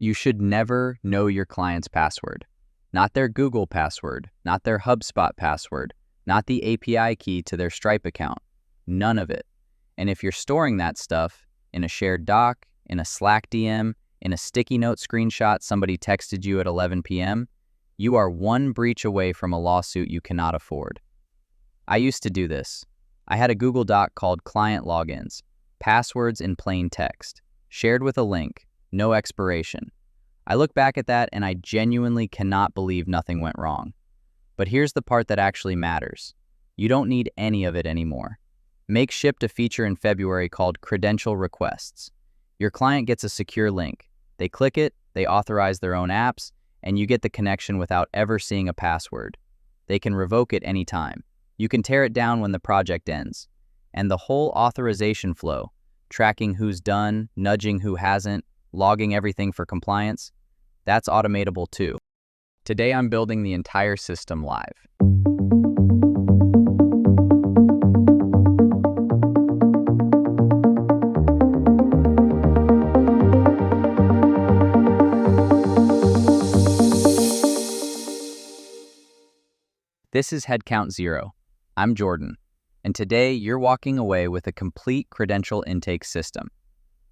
You should never know your client's password. Not their Google password, not their HubSpot password, not the API key to their Stripe account. None of it. And if you're storing that stuff in a shared doc, in a Slack DM, in a sticky note screenshot somebody texted you at 11 p.m., you are one breach away from a lawsuit you cannot afford. I used to do this. I had a Google Doc called Client Logins, passwords in plain text, shared with a link, no expiration. I look back at that and I genuinely cannot believe nothing went wrong. But here's the part that actually matters. You don't need any of it anymore. Make shipped a feature in February called Credential Requests. Your client gets a secure link. They click it, they authorize their own apps, and you get the connection without ever seeing a password. They can revoke it anytime. You can tear it down when the project ends. And the whole authorization flow, tracking who's done, nudging who hasn't, logging everything for compliance, that's automatable too. Today I'm building the entire system live. This is Headcount Zero. I'm Jordan, and today you're walking away with a complete credential intake system.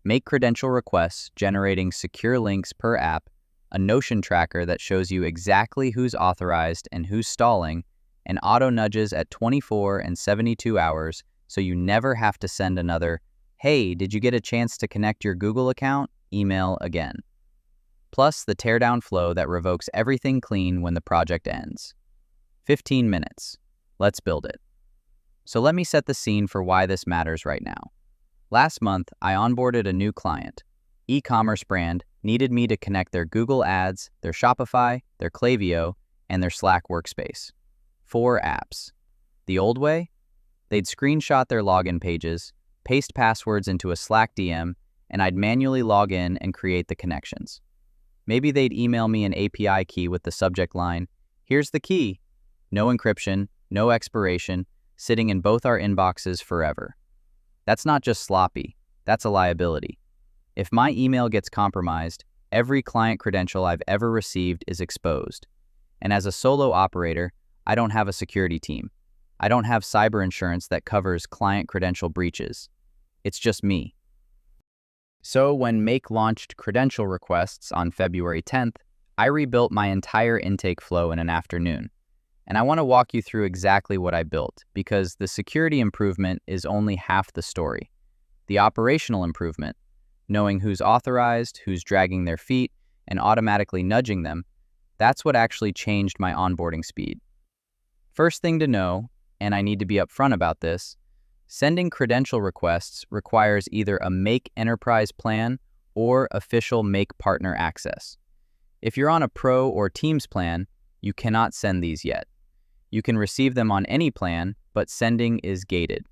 Make credential requests generating secure links per app, a Notion tracker that shows you exactly who's authorized and who's stalling, and auto nudges at 24 and 72 hours so you never have to send another, "Hey, did you get a chance to connect your Google account?" email again. Plus the teardown flow that revokes everything clean when the project ends. 15 minutes. Let's build it. So let me set the scene for why this matters right now. Last month, I onboarded a new client. E-commerce brand needed me to connect their Google Ads, their Shopify, their Klaviyo, and their Slack workspace. 4 apps. The old way? They'd screenshot their login pages, paste passwords into a Slack DM, and I'd manually log in and create the connections. Maybe they'd email me an API key with the subject line, "Here's the key." No encryption, no expiration, sitting in both our inboxes forever. That's not just sloppy, that's a liability. If my email gets compromised, every client credential I've ever received is exposed. And as a solo operator, I don't have a security team. I don't have cyber insurance that covers client credential breaches. It's just me. So when Make launched Credential Requests on February 10th, I rebuilt my entire intake flow in an afternoon. And I want to walk you through exactly what I built, because the security improvement is only half the story. The operational improvement, knowing who's authorized, who's dragging their feet, and automatically nudging them, that's what actually changed my onboarding speed. First thing to know, and I need to be upfront about this, sending credential requests requires either a Make Enterprise plan or official Make Partner access. If you're on a Pro or Teams plan, you cannot send these yet. You can receive them on any plan, but sending is gated.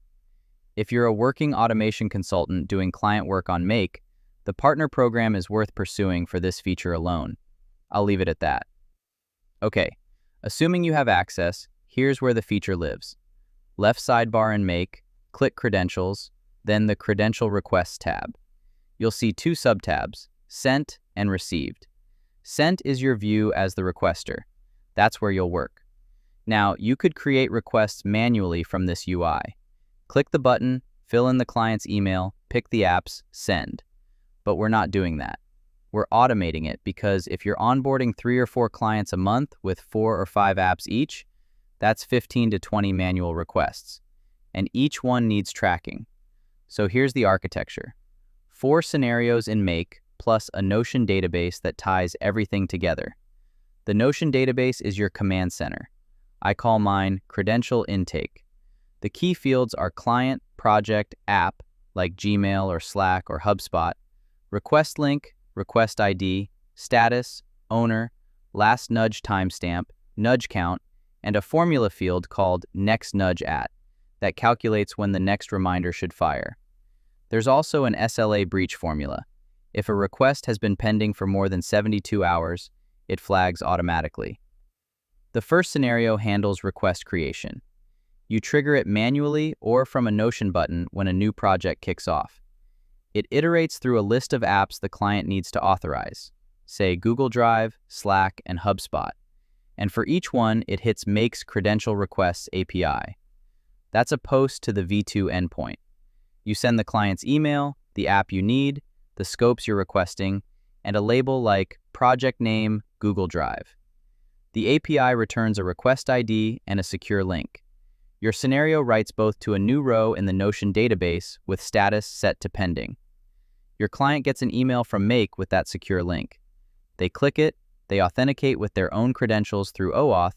If you're a working automation consultant doing client work on Make, the partner program is worth pursuing for this feature alone. I'll leave it at that. Okay, assuming you have access, here's where the feature lives. Left sidebar in Make, click Credentials, then the Credential Requests tab. You'll see 2 subtabs, Sent and Received. Sent is your view as the requester. That's where you'll work. Now, you could create requests manually from this UI. Click the button, fill in the client's email, pick the apps, send. But we're not doing that. We're automating it because if you're onboarding 3 or 4 clients a month with 4 or 5 apps each, that's 15 to 20 manual requests. And each one needs tracking. So here's the architecture. 4 scenarios in Make, plus a Notion database that ties everything together. The Notion database is your command center. I call mine Credential Intake. The key fields are client, project, app, like Gmail or Slack or HubSpot, request link, request ID, status, owner, last nudge timestamp, nudge count, and a formula field called Next Nudge At that calculates when the next reminder should fire. There's also an SLA breach formula. If a request has been pending for more than 72 hours, it flags automatically. The first scenario handles request creation. You trigger it manually or from a Notion button when a new project kicks off. It iterates through a list of apps the client needs to authorize. say Google Drive, Slack, and HubSpot. And for each one, it hits Make's Credential Requests API. That's a post to the V2 endpoint. You send the client's email, the app you need, the scopes you're requesting, and a label like Project Name Google Drive. The API returns a request ID and a secure link. Your scenario writes both to a new row in the Notion database with status set to pending. Your client gets an email from Make with that secure link. They click it, they authenticate with their own credentials through OAuth,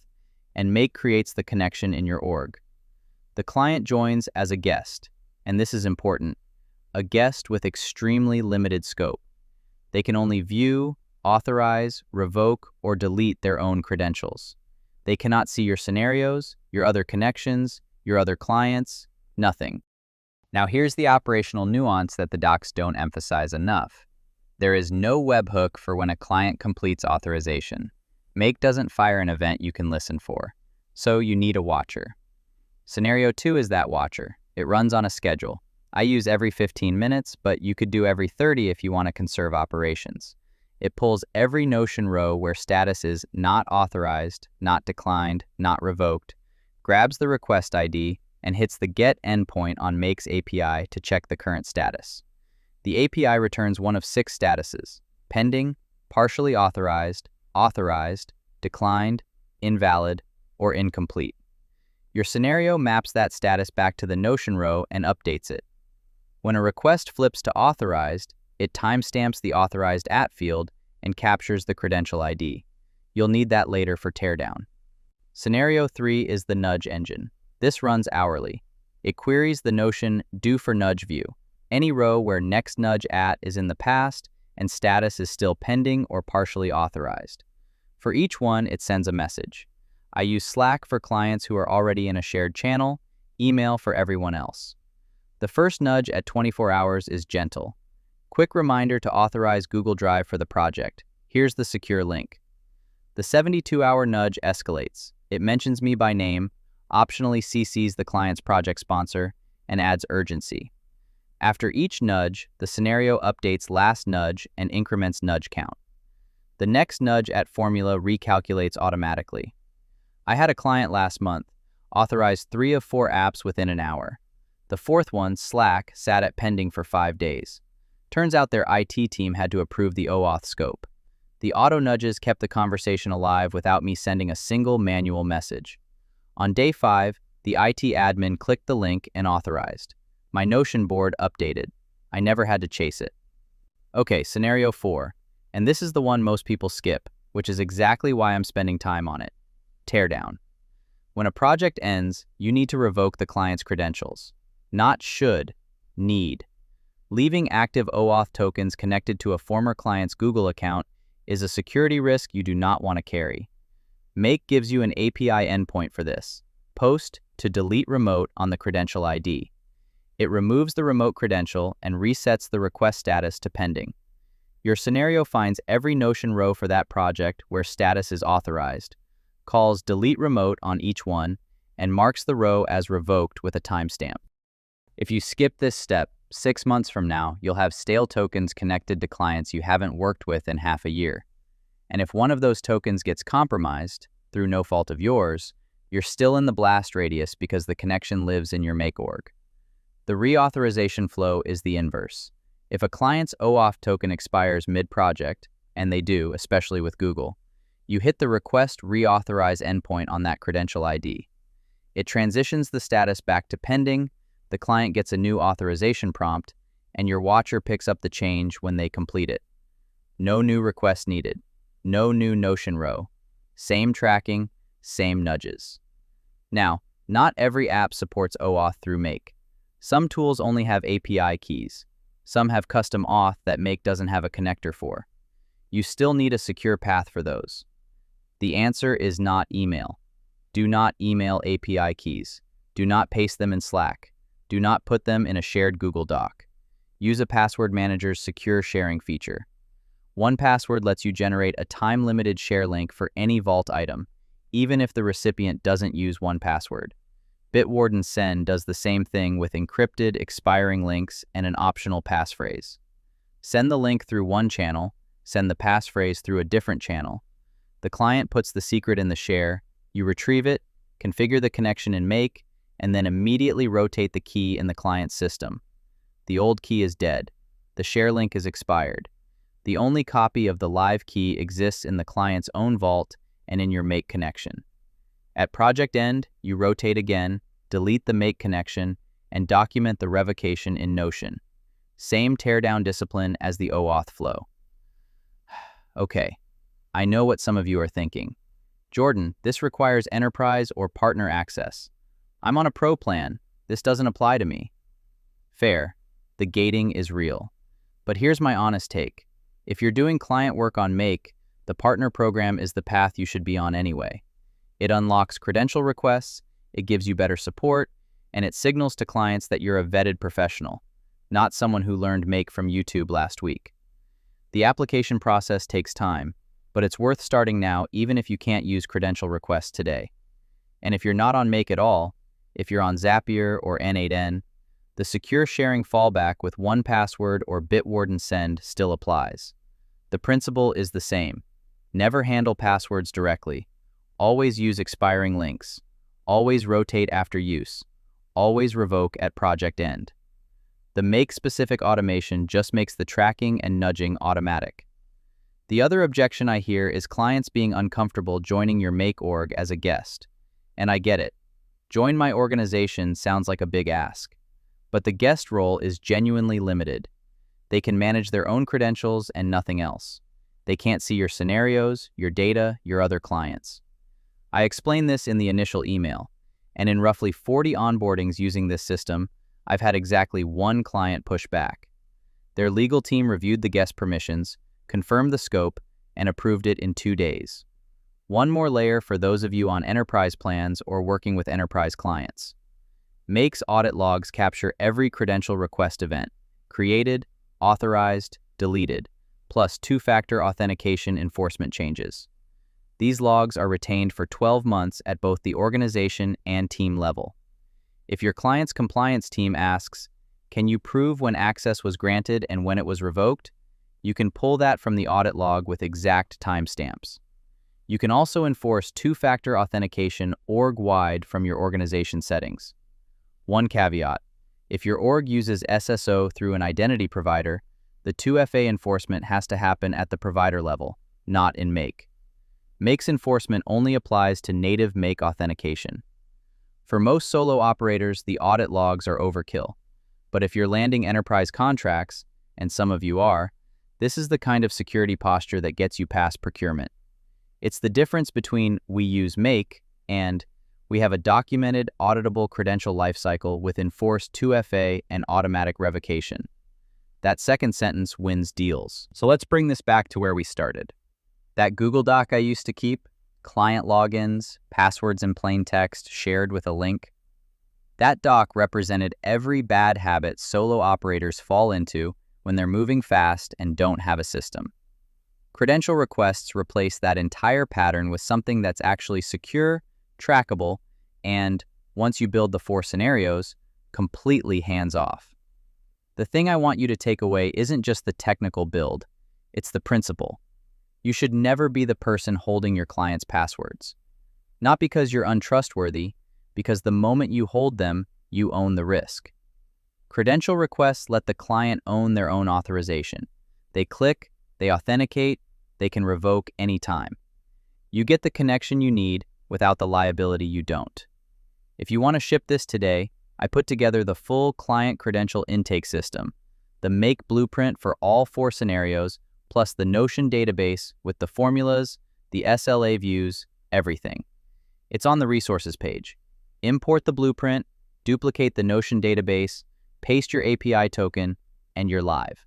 and Make creates the connection in your org. The client joins as a guest, and this is important, a guest with extremely limited scope. They can only view, authorize, revoke, or delete their own credentials. They cannot see your scenarios, your other connections, your other clients, nothing. Now here's the operational nuance that the docs don't emphasize enough. There is no webhook for when a client completes authorization. Make doesn't fire an event you can listen for, so you need a watcher. Scenario 2 is that watcher. It runs on a schedule. I use every 15 minutes, but you could do every 30 if you want to conserve operations. It pulls every Notion row where status is not authorized, not declined, not revoked, grabs the request ID, and hits the get endpoint on Make's API to check the current status. The API returns one of 6 statuses: pending, partially authorized, authorized, declined, invalid, or incomplete. Your scenario maps that status back to the Notion row and updates it. When a request flips to authorized, it timestamps the authorized at field and captures the credential ID. You'll need that later for teardown. Scenario 3 is the nudge engine. This runs hourly. It queries the Notion due for nudge view, any row where next nudge at is in the past and status is still pending or partially authorized. For each one, it sends a message. I use Slack for clients who are already in a shared channel, email for everyone else. The first nudge at 24 hours is gentle. Quick reminder to authorize Google Drive for the project. Here's the secure link. The 72-hour nudge escalates. It mentions me by name, optionally CCs the client's project sponsor, and adds urgency. After each nudge, the scenario updates last nudge and increments nudge count. The next nudge at formula recalculates automatically. I had a client last month, authorized 3 of 4 apps within an hour. The fourth one, Slack, sat at pending for 5 days. Turns out their IT team had to approve the OAuth scope. The auto nudges kept the conversation alive without me sending a single manual message. On day 5, the IT admin clicked the link and authorized. My Notion board updated. I never had to chase it. Okay, scenario 4, and this is the one most people skip, which is exactly why I'm spending time on it. Teardown. When a project ends, you need to revoke the client's credentials. Not should, need. Leaving active OAuth tokens connected to a former client's Google account is a security risk you do not want to carry. Make gives you an API endpoint for this. Post to delete remote on the credential ID. It removes the remote credential and resets the request status to pending. Your scenario finds every Notion row for that project where status is authorized, calls delete remote on each one, and marks the row as revoked with a timestamp. If you skip this step, 6 months from now, you'll have stale tokens connected to clients you haven't worked with in half a year. And if one of those tokens gets compromised, through no fault of yours, you're still in the blast radius because the connection lives in your Make org. The reauthorization flow is the inverse. If a client's OAuth token expires mid-project, and they do, especially with Google, you hit the request reauthorize endpoint on that credential ID. It transitions the status back to pending, the client gets a new authorization prompt, and your watcher picks up the change when they complete it. No new requests needed. No new Notion row. Same tracking, same nudges. Now, not every app supports OAuth through Make. Some tools only have API keys. Some have custom auth that Make doesn't have a connector for. You still need a secure path for those. The answer is not email. Do not email API keys. Do not paste them in Slack. Do not put them in a shared Google Doc. Use a password manager's secure sharing feature. 1Password lets you generate a time-limited share link for any Vault item, even if the recipient doesn't use 1Password. Bitwarden Send does the same thing with encrypted, expiring links and an optional passphrase. Send the link through one channel, send the passphrase through a different channel. The client puts the secret in the share, you retrieve it, configure the connection in Make, and then immediately rotate the key in the client's system. The old key is dead. The share link is expired. The only copy of the live key exists in the client's own vault and in your Make connection. At project end, you rotate again, delete the Make connection, and document the revocation in Notion. Same teardown discipline as the OAuth flow. Okay, I know what some of you are thinking. Jordan, this requires enterprise or partner access. I'm on a pro plan. This doesn't apply to me. Fair. The gating is real. But here's my honest take. If you're doing client work on Make, the partner program is the path you should be on anyway. It unlocks credential requests, it gives you better support, and it signals to clients that you're a vetted professional, not someone who learned Make from YouTube last week. The application process takes time, but it's worth starting now even if you can't use credential requests today. And if you're not on Make at all, if you're on Zapier or N8N, the secure sharing fallback with 1Password or Bitwarden Send still applies. The principle is the same. Never handle passwords directly. Always use expiring links. Always rotate after use. Always revoke at project end. The Make-specific automation just makes the tracking and nudging automatic. The other objection I hear is clients being uncomfortable joining your Make org as a guest. And I get it. Join my organization sounds like a big ask. But the guest role is genuinely limited. They can manage their own credentials and nothing else. They can't see your scenarios, your data, your other clients. I explained this in the initial email, and in roughly 40 onboardings using this system, I've had exactly one client push back. Their legal team reviewed the guest permissions, confirmed the scope, and approved it in 2 days. One more layer for those of you on enterprise plans or working with enterprise clients. Make's audit logs capture every credential request event, created, authorized, deleted, plus two-factor authentication enforcement changes. These logs are retained for 12 months at both the organization and team level. If your client's compliance team asks, "Can you prove when access was granted and when it was revoked?" you can pull that from the audit log with exact timestamps. You can also enforce two-factor authentication org-wide from your organization settings. One caveat: if your org uses SSO through an identity provider, the 2FA enforcement has to happen at the provider level, not in Make. Make's enforcement only applies to native Make authentication. For most solo operators, the audit logs are overkill. But if you're landing enterprise contracts, and some of you are, this is the kind of security posture that gets you past procurement. It's the difference between "we use Make" and "we have a documented, auditable credential lifecycle with enforced 2FA and automatic revocation." That second sentence wins deals. So let's bring this back to where we started. That Google Doc I used to keep, client logins, passwords in plain text shared with a link. That doc represented every bad habit solo operators fall into when they're moving fast and don't have a system. Credential requests replace that entire pattern with something that's actually secure, trackable, and, once you build the 4 scenarios, completely hands-off. The thing I want you to take away isn't just the technical build, it's the principle. You should never be the person holding your client's passwords. Not because you're untrustworthy, because the moment you hold them, you own the risk. Credential requests let the client own their own authorization. They click, they authenticate, they can revoke anytime. You get the connection you need without the liability you don't. If you want to ship this today, I put together the full client credential intake system, the Make blueprint for all 4 scenarios, plus the Notion database with the formulas, the SLA views, everything. It's on the resources page. Import the blueprint, duplicate the Notion database, paste your API token, and you're live.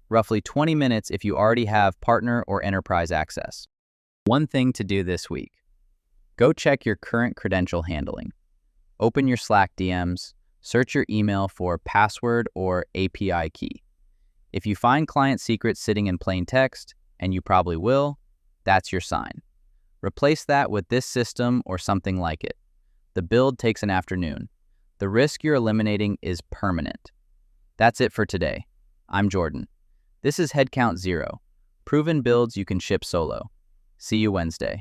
Roughly 20 minutes if you already have partner or enterprise access. One thing to do this week. Go check your current credential handling. Open your Slack DMs, search your email for password or API key. If you find client secrets sitting in plain text, and you probably will, that's your sign. Replace that with this system or something like it. The build takes an afternoon. The risk you're eliminating is permanent. That's it for today. I'm Jordan. This is Headcount 0, Proven builds you can ship solo. See you Wednesday.